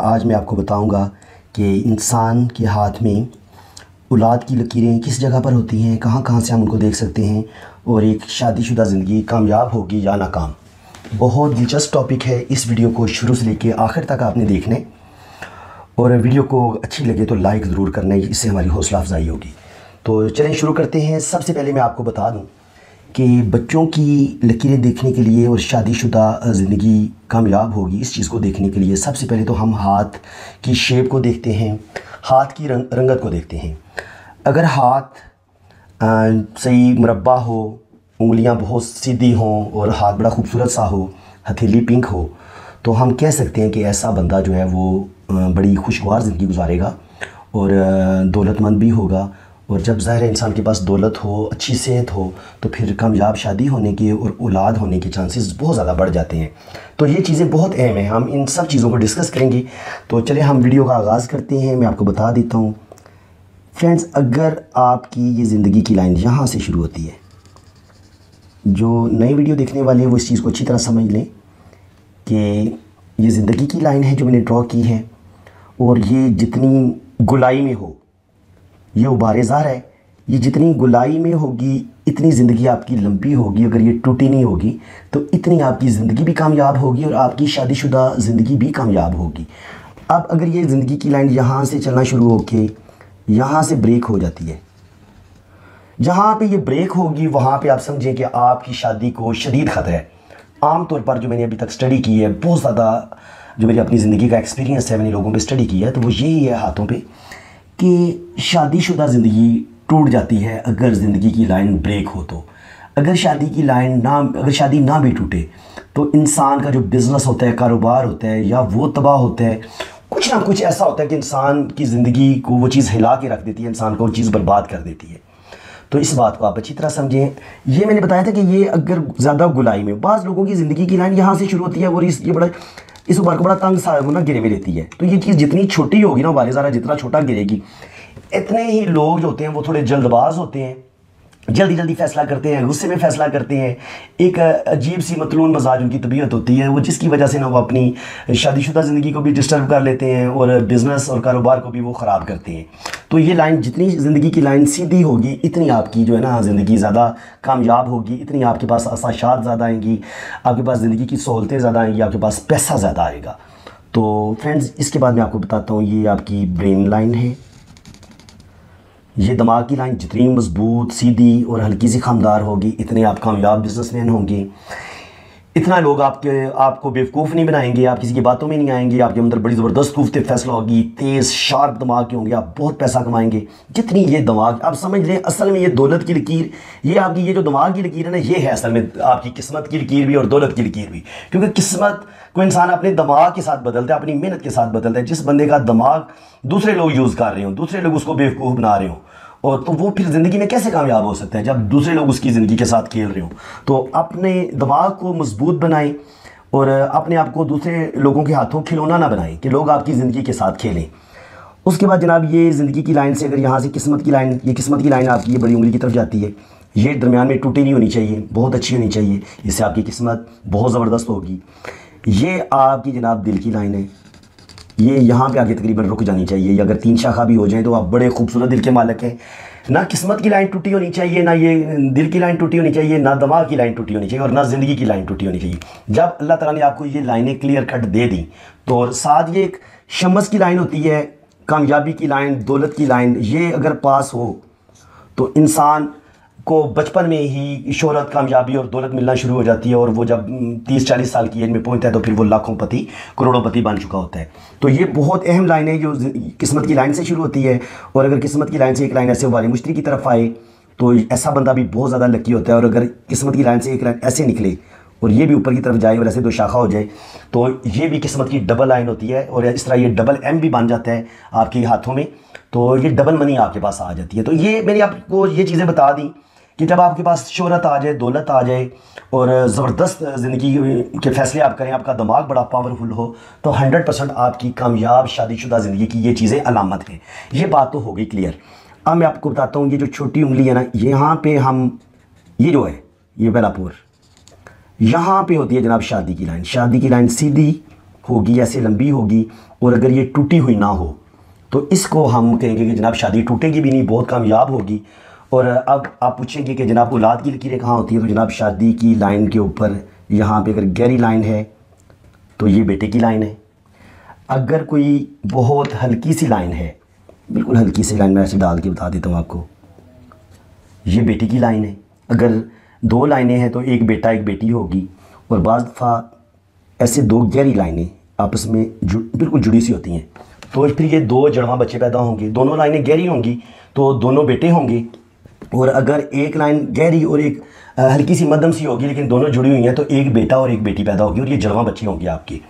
आज मैं आपको बताऊंगा कि इंसान के हाथ में औलाद की लकीरें किस जगह पर होती हैं, कहाँ कहाँ से हम उनको देख सकते हैं और एक शादीशुदा ज़िंदगी कामयाब होगी या नाकाम। बहुत दिलचस्प टॉपिक है। इस वीडियो को शुरू से लेकर आखिर तक आपने देखने और वीडियो को अच्छी लगे तो लाइक ज़रूर करना, इससे हमारी हौसला अफजाई होगी। तो चलें शुरू करते हैं। सबसे पहले मैं आपको बता दूं कि बच्चों की लकीरें देखने के लिए और शादीशुदा ज़िंदगी कामयाब होगी, इस चीज़ को देखने के लिए सबसे पहले तो हम हाथ की शेप को देखते हैं, हाथ की रंगत को देखते हैं। अगर हाथ सही मुरब्बा हो, उंगलियां बहुत सीधी हों और हाथ बड़ा खूबसूरत सा हो, हथेली पिंक हो, तो हम कह सकते हैं कि ऐसा बंदा जो है वो बड़ी खुशगवार ज़िंदगी गुजारेगा और दौलतमंद भी होगा। और जब ज़ाहिर इंसान के पास दौलत हो, अच्छी सेहत हो, तो फिर कामयाब शादी होने के और औलाद होने के चांसेस बहुत ज़्यादा बढ़ जाते हैं। तो ये चीज़ें बहुत अहम हैं, हम इन सब चीज़ों को डिस्कस करेंगे। तो चलिए हम वीडियो का आगाज़ करते हैं। मैं आपको बता देता हूँ फ्रेंड्स, अगर आपकी ये ज़िंदगी की लाइन यहाँ से शुरू होती है, जो नई वीडियो देखने वाले हैं वो इस चीज़ को अच्छी तरह समझ लें कि ये ज़िंदगी की लाइन है जो मैंने ड्रॉ की है, और ये जितनी गुलाई में हो, ये उबारेज़ार है, ये जितनी गुलाई में होगी इतनी ज़िंदगी आपकी लंबी होगी। अगर ये टूटी नहीं होगी तो इतनी आपकी ज़िंदगी भी कामयाब होगी और आपकी शादीशुदा ज़िंदगी भी कामयाब होगी। अब अगर ये ज़िंदगी की लाइन यहाँ से चलना शुरू होके यहाँ से ब्रेक हो जाती है, जहाँ पे ये ब्रेक होगी वहाँ पे आप समझें कि आपकी शादी को शदीद ख़तरा है। आम तौर पर जो मैंने अभी तक स्टडी की है, बहुत ज़्यादा जो मेरी अपनी ज़िंदगी का एक्सपीरियंस है, मैंने लोगों पे स्टडी की है, तो वो यही है हाथों पे कि शादीशुदा ज़िंदगी टूट जाती है अगर ज़िंदगी की लाइन ब्रेक हो। तो अगर शादी ना भी टूटे तो इंसान का जो बिज़नेस होता है, कारोबार होता है, या वो तबाह होता है, कुछ ना कुछ ऐसा होता है कि इंसान की ज़िंदगी को वो चीज़ हिला के रख देती है, इंसान को वो चीज़ बर्बाद कर देती है। तो इस बात को आप अच्छी तरह समझें। ये मैंने बताया था कि ये अगर ज़्यादा गुलाई में, बाज़ लोगों की ज़िंदगी की लाइन यहाँ से शुरू होती है और इस उबार को बड़ा तंग सा ना गिरे हुए रहती है। तो ये चीज़ जितनी छोटी होगी ना, वाले ज़रा जितना छोटा गिरेगी, इतने ही लोग जो होते हैं वो थोड़े जल्दबाज होते हैं, जल्दी जल्दी फैसला करते हैं, गुस्से में फैसला करते हैं। एक अजीब सी मतलून मजाज उनकी तबीयत होती है, वो जिसकी वजह से ना वो अपनी शादीशुदा ज़िंदगी को भी डिस्टर्ब कर लेते हैं और बिज़नेस और कारोबार को भी वो ख़राब करते हैं। तो ये लाइन, जितनी ज़िंदगी की लाइन सीधी होगी इतनी आपकी जो है ना ज़िंदगी ज़्यादा कामयाब होगी, इतनी आपके पास आसाशात ज़्यादा आएंगी, आपके पास ज़िंदगी की सहूलतें ज़्यादा आएंगी, आपके पास पैसा ज़्यादा आएगा। तो फ्रेंड्स, इसके बाद मैं आपको बताता हूँ, ये आपकी ब्रेन लाइन है। ये दिमाग की लाइन जितनी मजबूत, सीधी और हल्की सी खामदार होगी, इतने आप कामयाब बिजनेसमैन होंगे। इतना लोग आपको बेवकूफ़ नहीं बनाएंगे, आप किसी की बातों में नहीं आएंगे, आपके अंदर बड़ी ज़बरदस्त कुव्वत फैसला होगी, तेज़ शार्प दिमाग के होंगे, आप बहुत पैसा कमाएंगे। जितनी ये दिमाग, आप समझ लें असल में ये दौलत की लकीर, ये आपकी ये जो दिमाग की लकीर है ना, ये है असल में आपकी किस्मत की लकीर भी और दौलत की लकीर भी। क्योंकि किस्मत को इंसान अपने दिमाग के साथ बदलता है, अपनी मेहनत के साथ बदलता है। जिस बंदे का दिमाग दूसरे लोग यूज़ कर रहे हो, दूसरे लोग उसको बेवकूफ़ बना रहे हो, और तो वो फिर ज़िंदगी में कैसे कामयाब हो सकता है जब दूसरे लोग उसकी ज़िंदगी के साथ खेल रहे हो। तो अपने दिमाग को मजबूत बनाएं और अपने आप को दूसरे लोगों के हाथों खिलौना ना बनाएं कि लोग आपकी ज़िंदगी के साथ खेलें। उसके बाद जनाब, ये ज़िंदगी की लाइन से अगर यहाँ से किस्मत की लाइन, ये किस्मत की लाइन आपकी ये बड़ी उंगली की तरफ जाती है, ये दरमियान में टूटी नहीं होनी चाहिए, बहुत अच्छी होनी चाहिए, इससे आपकी किस्मत बहुत ज़बरदस्त होगी। ये आपकी जनाब दिल की लाइन है, ये यहाँ पे आगे तकरीबन रुक जानी चाहिए। अगर 3 शाखा भी हो जाए तो आप बड़े खूबसूरत दिल के मालिक हैं। ना किस्मत की लाइन टूटी होनी चाहिए, ना ये दिल की लाइन टूटी होनी चाहिए, ना दिमाग की लाइन टूटी होनी चाहिए, और ना ज़िंदगी की लाइन टूटी होनी चाहिए। जब अल्लाह ताला ने आपको ये लाइनें क्लियर कट दे दी, तो और साथ ये एक शम्स की लाइन होती है, कामयाबी की लाइन, दौलत की लाइन, ये अगर पास हो तो इंसान को बचपन में ही शोहरत, कामयाबी और दौलत मिलना शुरू हो जाती है, और वो जब 30-40 साल की एज में पहुंचता है तो फिर वो लाखों पति, करोड़ों पति बन चुका होता है। तो ये बहुत अहम लाइन है जो किस्मत की लाइन से शुरू होती है। और अगर किस्मत की लाइन से एक लाइन ऐसे वाले मुश्तरी की तरफ आए तो ऐसा बंदा भी बहुत ज़्यादा लकी होता है। और अगर किस्मत की लाइन से एक लाइन ऐसे निकले और ये भी ऊपर की तरफ जाए और ऐसे 2 शाखा हो जाए, तो ये भी किस्मत की डबल लाइन होती है। और इस तरह ये डबल एम भी बन जाता है आपके हाथों में, तो ये डबल मनी आपके पास आ जाती है। तो ये मैंने आपको ये चीज़ें बता दी कि जब आपके पास शोहरत आ जाए, दौलत आ जाए और ज़बरदस्त ज़िंदगी के फ़ैसले आप करें, आपका दिमाग बड़ा पावरफुल हो, तो 100% आपकी कामयाब शादीशुदा ज़िंदगी की ये चीज़ें अलामत हैं। ये बात तो हो गई क्लियर। अब मैं आपको बताता हूँ, ये जो छोटी उंगली है ना, यहाँ पे हम, ये जो है ये बेलापुर, यहाँ पे होती है जनाब शादी की लाइन। शादी की लाइन सीधी होगी, ऐसे लंबी होगी, और अगर ये टूटी हुई ना हो तो इसको हम कहेंगे कि जनाब शादी टूटेगी भी नहीं, बहुत कामयाब होगी। और अब आप पूछेंगे कि जनाब औलाद की लकीरें कहाँ होती हैं, तो जनाब शादी की लाइन के ऊपर यहाँ पे अगर गहरी लाइन है तो ये बेटे की लाइन है। अगर कोई बहुत हल्की सी लाइन है, बिल्कुल हल्की सी लाइन, मैं ऐसे डाल के बता देता हूँ आपको, ये बेटी की लाइन है। अगर 2 लाइनें हैं तो एक बेटा एक बेटी होगी। और बाज़ दफ़ा ऐसे 2 गहरी लाइनें आपस में बिल्कुल जुड़ी सी होती हैं, तो फिर ये 2 जड़वां बच्चे पैदा होंगे। दोनों लाइनें गहरी होंगी तो दोनों बेटे होंगे। और अगर एक लाइन गहरी और एक हल्की सी मध्यम सी होगी लेकिन दोनों जुड़ी हुई हैं तो एक बेटा और एक बेटी पैदा होगी और ये जड़वां बच्चे होंगे आपके।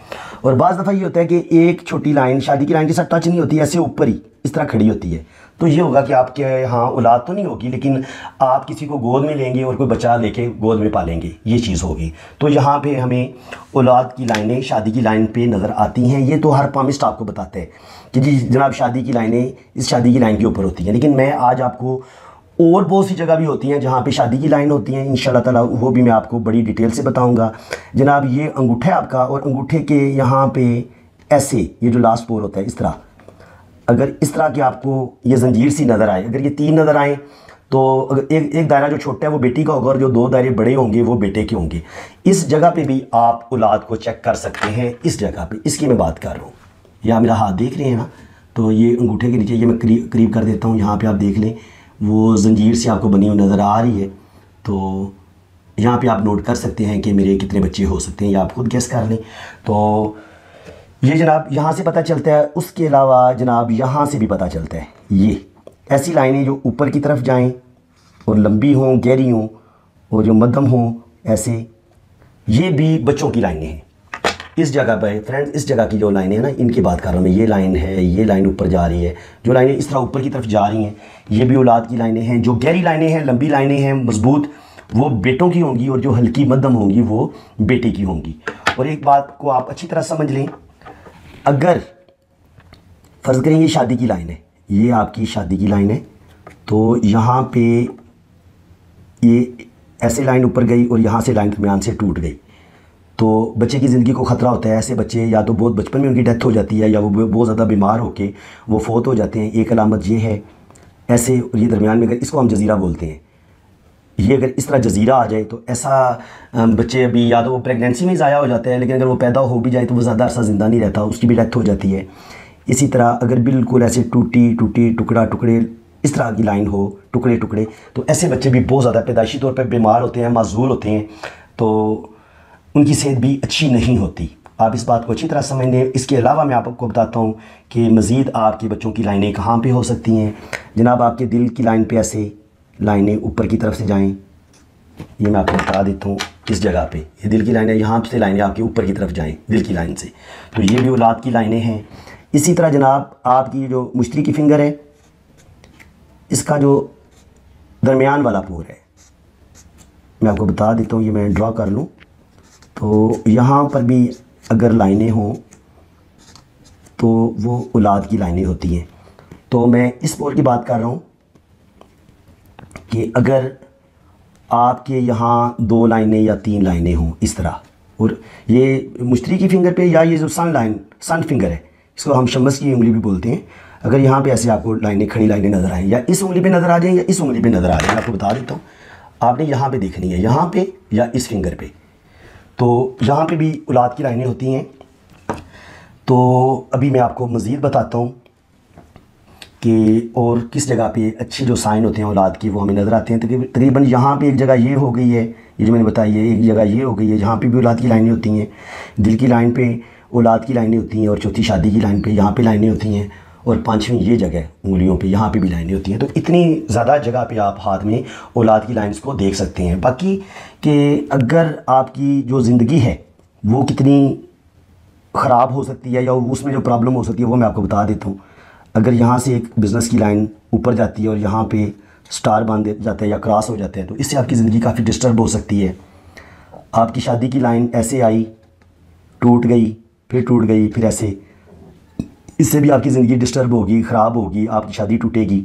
और बाज़ दफ़ा ये होता है कि एक छोटी लाइन शादी की लाइन के साथ टच नहीं होती, ऐसे ऊपर ही इस तरह खड़ी होती है, तो ये होगा कि आपके यहाँ औलाद तो नहीं होगी लेकिन आप किसी को गोद में लेंगे और कोई बच्चा लेके गोद में पालेंगे, ये चीज़ होगी। तो यहाँ पे हमें औलाद की लाइनें शादी की लाइन पे नज़र आती हैं। ये तो हर पामिस्ट आपको बताते हैं कि जी जनाब शादी की लाइनें इस शादी की लाइन के ऊपर होती हैं, लेकिन मैं आज आपको और बहुत सी जगह भी होती हैं जहाँ पे शादी की लाइन होती हैं, इंशाल्लाह ताला वो भी मैं आपको बड़ी डिटेल से बताऊँगा। जनाब ये अंगूठा है आपका, और अंगूठे के यहाँ पे ऐसे ये जो लास्ट पोर होता है इस तरह, अगर इस तरह की आपको ये जंजीर सी नज़र आए, अगर ये 3 नज़र आए तो अगर एक दायरा जो छोटा है वो बेटी का होगा और जो 2 दायरे बड़े होंगे वो बेटे के होंगे। इस जगह पे भी आप औलाद को चेक कर सकते हैं। इस जगह पे इसकी मैं बात कर रहा हूँ, यहाँ मेरा हाथ देख रहे हैं ना, तो ये अंगूठे के नीचे ये मैं करीब कर देता हूँ, यहाँ पे आप देख लें वो जंजीर से आपको बनी हुई नज़र आ रही है। तो यहाँ पे आप नोट कर सकते हैं कि मेरे कितने बच्चे हो सकते हैं, या आप खुद गेस कर लें। तो ये जनाब यहाँ से पता चलता है। उसके अलावा जनाब यहाँ से भी पता चलता है, ये ऐसी लाइनें जो ऊपर की तरफ जाएं और लंबी हों, गहरी हों, और जो मध्यम हों, ऐसे ये भी बच्चों की लाइनें हैं। इस जगह पर फ्रेंड्स, इस जगह की जो लाइनें हैं ना, इनकी बात कर रहा हूँ मैं। ये लाइन है, ये लाइन ऊपर जा रही है, जो लाइनें इस तरह ऊपर की तरफ जा रही हैं ये भी औलाद की लाइनें हैं। जो गहरी लाइनें हैं, लंबी लाइनें हैं, मजबूत, वो बेटों की होंगी, और जो हल्की मध्यम होंगी वो बेटे की होंगी। और एक बात को आप अच्छी तरह समझ लें, अगर फ़र्ज़ करें ये शादी की लाइन है, ये आपकी शादी की लाइन है, तो यहाँ पे ये ऐसे लाइन ऊपर गई और यहाँ से लाइन दरमियान से टूट गई, तो बच्चे की ज़िंदगी को ख़तरा होता है। ऐसे बच्चे या तो बहुत बचपन में उनकी डेथ हो जाती है, या वो बहुत ज़्यादा बीमार होके वो फोत हो जाते हैं। एक अलामत ये है। ऐसे और ये दरमियान में, अगर इसको हम जजीरा बोलते हैं, ये अगर इस तरह जजीरा आ जाए तो ऐसा बच्चे अभी या तो वो प्रेगनेंसी में ज़ाया हो जाते हैं, लेकिन अगर वो पैदा हो भी जाए तो वो ज़्यादा अरसा ज़िंदा नहीं रहता, उसकी भी डेथ हो जाती है। इसी तरह अगर बिल्कुल ऐसे टूटी टुकड़ा टुकड़े इस तरह की लाइन हो, टुकड़े टुकड़े, तो ऐसे बच्चे भी बहुत ज़्यादा पैदाइशी तौर पर बीमार होते हैं, माजूल होते हैं, तो उनकी सेहत भी अच्छी नहीं होती। आप इस बात को अच्छी तरह समझ लें। इसके अलावा मैं आपको बताता हूँ कि मज़ीद आपके बच्चों की लाइनें कहाँ पे हो सकती हैं। जनाब आपके दिल की लाइन पे ऐसे लाइनें ऊपर की तरफ से जाएं, ये मैं आपको बता देता हूँ। इस जगह पे ये दिल की लाइनें, यहाँ से लाइनें आपके ऊपर की तरफ जाएं दिल की लाइन से, तो ये भी औलाद की लाइनें हैं। इसी तरह जनाब आपकी जो मुश्तरी की फिंगर है, इसका जो दरमियान वाला पोर है, मैं आपको बता देता हूँ, ये मैं ड्रा कर लूँ, तो यहाँ पर भी अगर लाइनें हों तो वो औलाद की लाइनें होती हैं। तो मैं इस पोर की बात कर रहा हूँ कि अगर आपके यहाँ 2 लाइनें या 3 लाइनें हों इस तरह, और ये मुश्तरी की फिंगर पे, या ये जो सन फिंगर है, इसको हम शम्स की उंगली भी बोलते हैं, अगर यहाँ पे ऐसे आपको लाइनें, खड़ी लाइनें नज़र आएँ, या इस उंगली पे नज़र आ जाएँ या इस उंगली पे नज़र आ जाएँ, आपको बता देता हूँ। आपने यहाँ पे देखनी है, यहाँ पे या इस फिंगर पे, तो यहाँ पे भी औलाद की लाइनें होती हैं। तो अभी मैं आपको मज़ीद बताता हूँ कि और किस जगह पे अच्छे जो साइन होते हैं औलाद की वो हमें नज़र आते हैं। तकरीबन यहाँ पे एक जगह ये हो गई है, ये जो मैंने बताई है, एक जगह ये हो गई है, जहाँ पे भी औलाद की लाइनें होती हैं। दिल की लाइन पे औलाद की लाइनें होती हैं, और चौथी शादी की लाइन पे यहाँ पे लाइनें होती हैं, और 5वीं ये जगह उंगलियों पे, यहाँ पे भी लाइनें होती हैं। तो इतनी ज़्यादा जगह पे आप हाथ में औलाद की लाइन्स को देख सकते हैं। बाकी कि अगर आपकी जो ज़िंदगी है वो कितनी ख़राब हो सकती है या उसमें जो प्रॉब्लम हो सकती है वो मैं आपको बता देता हूँ। अगर यहाँ से एक बिज़नेस की लाइन ऊपर जाती है और यहाँ पे स्टार बांध जाता है या क्रॉस हो जाता है, तो इससे आपकी ज़िंदगी काफ़ी डिस्टर्ब हो सकती है। आपकी शादी की लाइन ऐसे आई, टूट गई, फिर टूट गई, फिर ऐसे, इससे भी आपकी ज़िंदगी डिस्टर्ब होगी, ख़राब होगी, आपकी शादी टूटेगी।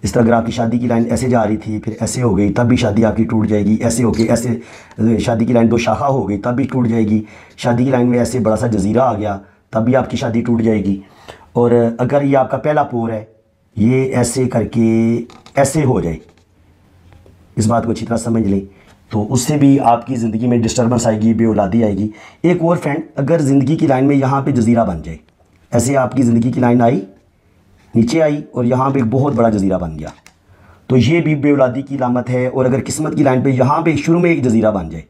इस तरह अगर आपकी शादी की लाइन ऐसे जा रही थी, फिर ऐसे हो गई, तब भी शादी आपकी टूट जाएगी। ऐसे हो गई, ऐसे शादी की लाइन 2 शाखा हो गई, तब भी टूट जाएगी। शादी की लाइन में ऐसे बड़ा सा जजीरा आ गया, तब भी आपकी शादी टूट जाएगी। और अगर ये आपका पहला पोर है, ये ऐसे करके ऐसे हो जाए, इस बात को अच्छी तरह समझ लें, तो उससे भी आपकी ज़िंदगी में डिस्टर्बेंस आएगी, बेऔलादी आएगी। एक और फ्रेंड, अगर ज़िंदगी की लाइन में यहाँ पे जजीरा बन जाए, ऐसे आपकी ज़िंदगी की लाइन आई, नीचे आई और यहाँ पे एक बहुत बड़ा जजीरा बन गया, तो ये भी बेऔलादी की अलामत है। और अगर किस्मत की लाइन पे यहाँ पे शुरू में एक जजीरा बन जाए,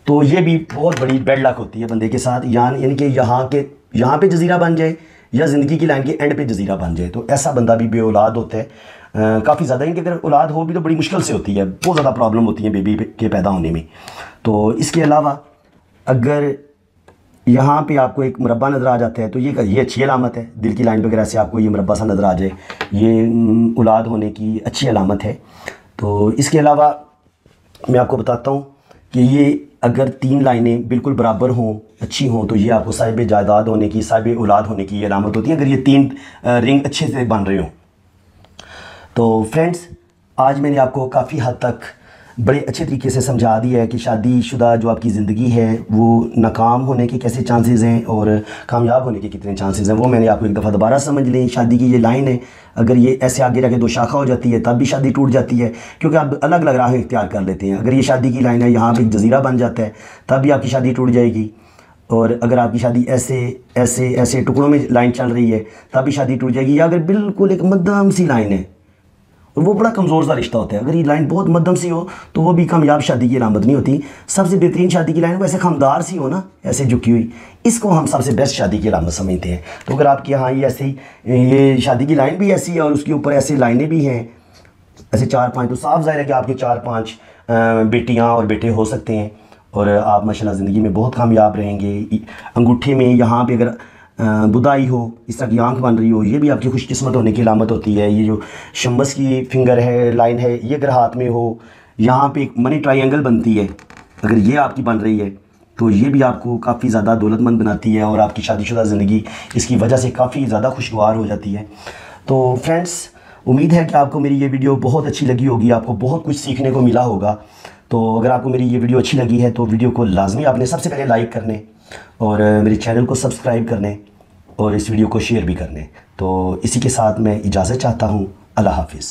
तो ये भी बहुत बड़ी बैड लक होती है बंदे के साथ। यानी कि यहाँ पे जजीरा बन जाए या ज़िंदगी की लाइन के एंड पे जजीरा बन जाए, तो ऐसा बंदा भी बेऔलाद होता है। काफ़ी ज़्यादा, इनके अगर औलाद हो भी तो बड़ी मुश्किल से होती है, बहुत ज़्यादा प्रॉब्लम होती है बेबी के पैदा होने में। तो इसके अलावा अगर यहाँ पे आपको एक मुरब्बा नज़र आ जाता है, तो ये अच्छी अलामत है। दिल की लाइन वगैरह से आपको ये मुरब्बा सा नज़र आ जाए, ये औलाद होने की अच्छी अलामत है। तो इसके अलावा मैं आपको बताता हूँ कि ये अगर 3 लाइनें बिल्कुल बराबर हों, अच्छी हों, तो ये आपको साहिब जायदाद होने की, साहिब औलाद होने की अलामत होती है, अगर ये 3 रिंग अच्छे से बन रहे हों। तो फ्रेंड्स, आज मैंने आपको काफ़ी हद तक बड़े अच्छे तरीके से समझा दिया है कि शादीशुदा जो आपकी ज़िंदगी है वो नाकाम होने के कैसे चांसेस हैं और कामयाब होने के कितने चांसेस हैं, वो मैंने आपको एक दफ़ा दोबारा समझ लें। शादी की ये लाइन है, अगर ये ऐसे आगे जाके 2 शाखा हो जाती है तब भी शादी टूट जाती है, क्योंकि आप अलग अलग राहें इख्तियार कर लेते हैं। अगर ये शादी की लाइन है, यहाँ पर जजीरा बन जाता है, तब भी आपकी शादी टूट जाएगी। और अगर आपकी शादी ऐसे ऐसे ऐसे टुकड़ों में लाइन चल रही है, तब भी शादी टूट जाएगी। या अगर बिल्कुल एक मध्यम सी लाइन है और वो बड़ा कमज़ोर सा रिश्ता होता है, अगर ये लाइन बहुत मध्यम सी हो तो वो भी कामयाब शादी की अलामत नहीं होती। सबसे बेहतरीन शादी की लाइन वो ऐसे खमदार सी हो ना, ऐसे झुकी हुई, इसको हम सबसे बेस्ट शादी की अलामत समझते हैं। तो अगर आपके यहाँ ये ऐसे ही ये शादी की लाइन भी ऐसी है और उसके ऊपर ऐसे लाइनें भी हैं, ऐसे 4-5, तो साफ ज़ाहिर है कि आपके 4-5 बेटियाँ और बेटे हो सकते हैं और आप माशाल्लाह ज़िंदगी में बहुत कामयाब रहेंगे। अंगूठे में यहाँ पे अगर बुदाई हो, इस तरह की आंख बन रही हो, ये भी आपकी खुशकिस्मत होने की अलामत होती है। ये जो शम्बस की फिंगर है, लाइन है, ये अगर हाथ में हो, यहाँ पे एक मनी ट्रायंगल बनती है, अगर ये आपकी बन रही है तो ये भी आपको काफ़ी ज़्यादा दौलतमंद बनाती है और आपकी शादीशुदा ज़िंदगी इसकी वजह से काफ़ी ज़्यादा खुशगवार हो जाती है। तो फ्रेंड्स, उम्मीद है कि आपको मेरी ये वीडियो बहुत अच्छी लगी होगी, आपको बहुत कुछ सीखने को मिला होगा। तो अगर आपको मेरी ये वीडियो अच्छी लगी है तो वीडियो को लाजमी आपने सबसे पहले लाइक करने और मेरे चैनल को सब्सक्राइब करने और इस वीडियो को शेयर भी करने। तो इसी के साथ मैं इजाज़त चाहता हूँ। अल्लाह हाफ़िज़।